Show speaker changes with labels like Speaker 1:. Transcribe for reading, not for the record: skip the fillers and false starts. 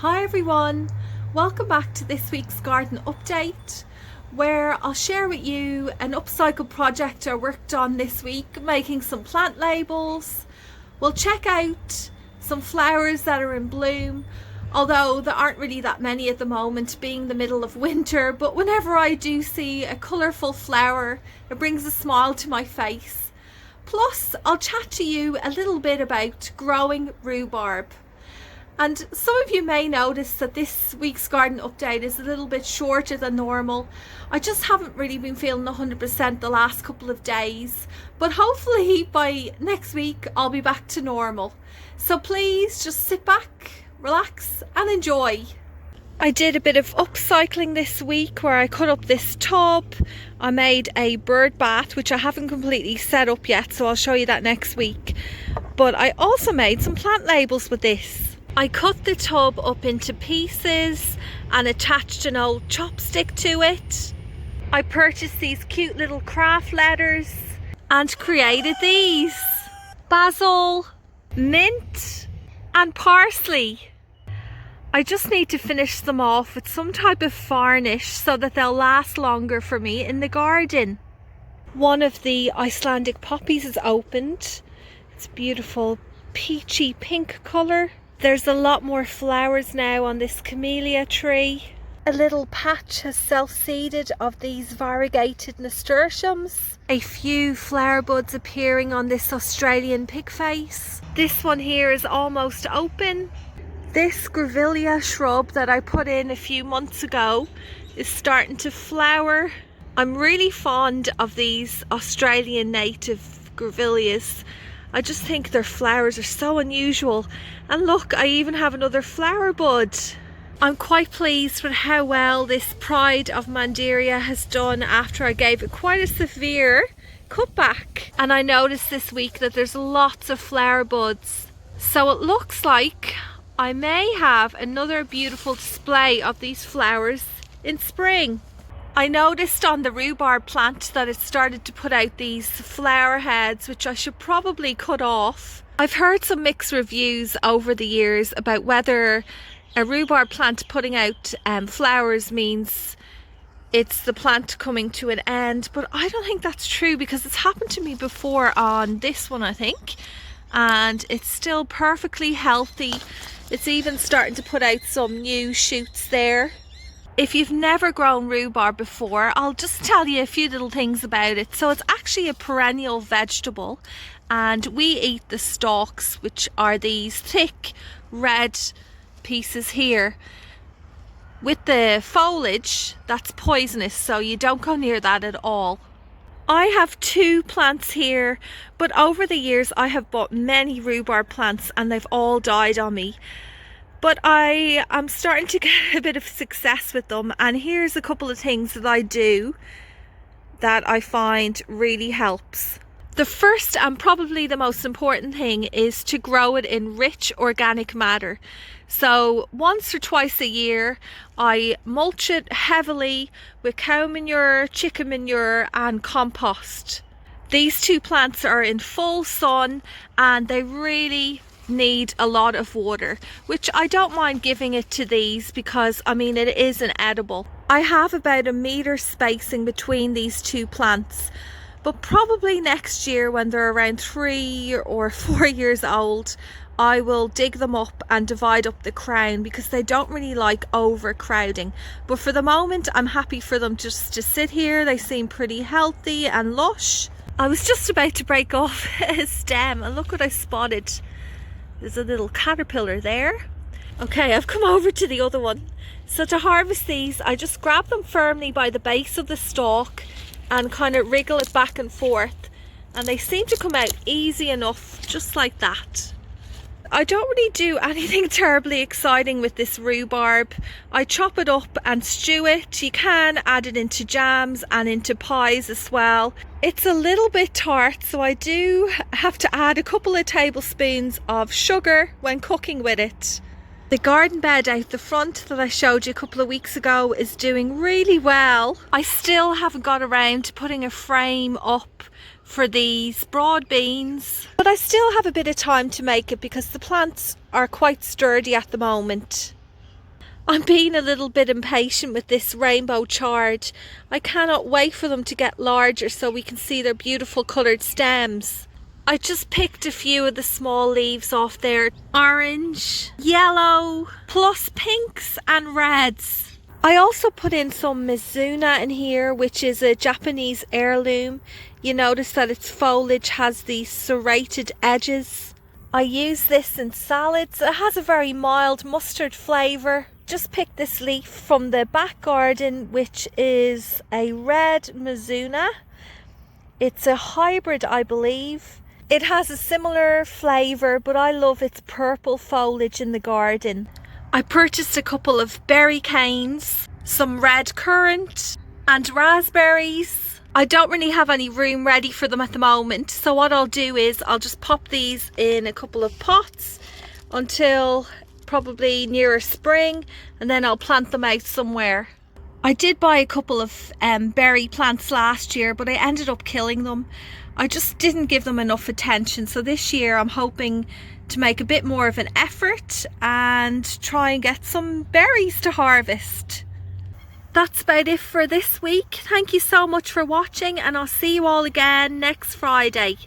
Speaker 1: Hi everyone, welcome back to this week's garden update where I'll share with you an upcycle project I worked on this week, making some plant labels. We'll check out some flowers that are in bloom, although there aren't really that many at the moment being the middle of winter, but whenever I do see a colourful flower it brings a smile to my face. Plus I'll chat to you a little bit about growing rhubarb. And some of you may notice that this week's garden update is a little bit shorter than normal. I just haven't really been feeling 100% the last couple of days, but hopefully by next week I'll be back to normal. So please just sit back, relax and enjoy. I did a bit of upcycling this week where I cut up this tub. I made a bird bath, which I haven't completely set up yet, so I'll show you that next week. But I also made some plant labels with this. I cut the tub up into pieces and attached an old chopstick to it. I purchased these cute little craft letters and created these. Basil, mint and parsley. I just need to finish them off with some type of varnish so that they'll last longer for me in the garden. One of the Icelandic poppies is opened. It's beautiful peachy pink colour. There's a lot more flowers now on this camellia tree. A little patch has self-seeded of these variegated nasturtiums. A few flower buds appearing on this Australian pigface. This one here is almost open. This grevillea shrub that I put in a few months ago is starting to flower. I'm really fond of these Australian native grevilleas. I just think their flowers are so unusual. And look, I even have another flower bud. I'm quite pleased with how well this Pride of Mandaria has done after I gave it quite a severe cutback. And I noticed this week that there's lots of flower buds. So it looks like I may have another beautiful display of these flowers in spring. I noticed on the rhubarb plant that it started to put out these flower heads, which I should probably cut off. I've heard some mixed reviews over the years about whether a rhubarb plant putting out flowers means it's the plant coming to an end, but I don't think that's true because it's happened to me before on this one, I think, and it's still perfectly healthy. It's even starting to put out some new shoots there. If you've never grown rhubarb before, I'll just tell you a few little things about it. So it's actually a perennial vegetable and we eat the stalks, which are these thick red pieces here. With the foliage, that's poisonous, so you don't go near that at all. I have two plants here, but over the years I have bought many rhubarb plants and they've all died on me. But I am starting to get a bit of success with them, and here's a couple of things that I do that I find really helps. The first and probably the most important thing is to grow it in rich organic matter. So once or twice a year I mulch it heavily with cow manure, chicken manure and compost. These two plants are in full sun and they really need a lot of water, which I don't mind giving it to these because I mean it is an edible. I have about 1 meter spacing between these two plants, but probably next year when they're around 3 or 4 years old I will dig them up and divide up the crown because they don't really like overcrowding. But for the moment I'm happy for them just to sit here. They seem pretty healthy and lush. I was just about to break off a stem and look what I spotted. There's a little caterpillar there. Okay, I've come over to the other one. So to harvest these, I just grab them firmly by the base of the stalk and kind of wriggle it back and forth. And they seem to come out easy enough, just like that. I don't really do anything terribly exciting with this rhubarb. I chop it up and stew it. You can add it into jams and into pies as well. It's a little bit tart, so I do have to add a couple of tablespoons of sugar when cooking with it. The garden bed out the front that I showed you a couple of weeks ago is doing really well. I still haven't got around to putting a frame up for these broad beans, but I still have a bit of time to make it because the plants are quite sturdy at the moment. I'm being a little bit impatient with this rainbow chard. I cannot wait for them to get larger so we can see their beautiful coloured stems. I just picked a few of the small leaves off there. Orange, yellow, plus pinks and reds. I also put in some Mizuna in here, which is a Japanese heirloom. You notice that its foliage has these serrated edges. I use this in salads. It has a very mild mustard flavour. Just picked this leaf from the back garden, which is a red Mizuna. It's a hybrid, I believe. It has a similar flavour, but I love its purple foliage in the garden. I purchased a couple of berry canes, some red currant and raspberries. I don't really have any room ready for them at the moment, so what I'll do is I'll just pop these in a couple of pots until probably nearer spring, and then I'll plant them out somewhere. I did buy a couple of berry plants last year, but I ended up killing them. I just didn't give them enough attention, so this year I'm hoping to make a bit more of an effort and try and get some berries to harvest. That's about it for this week. Thank you so much for watching, and I'll see you all again next Friday.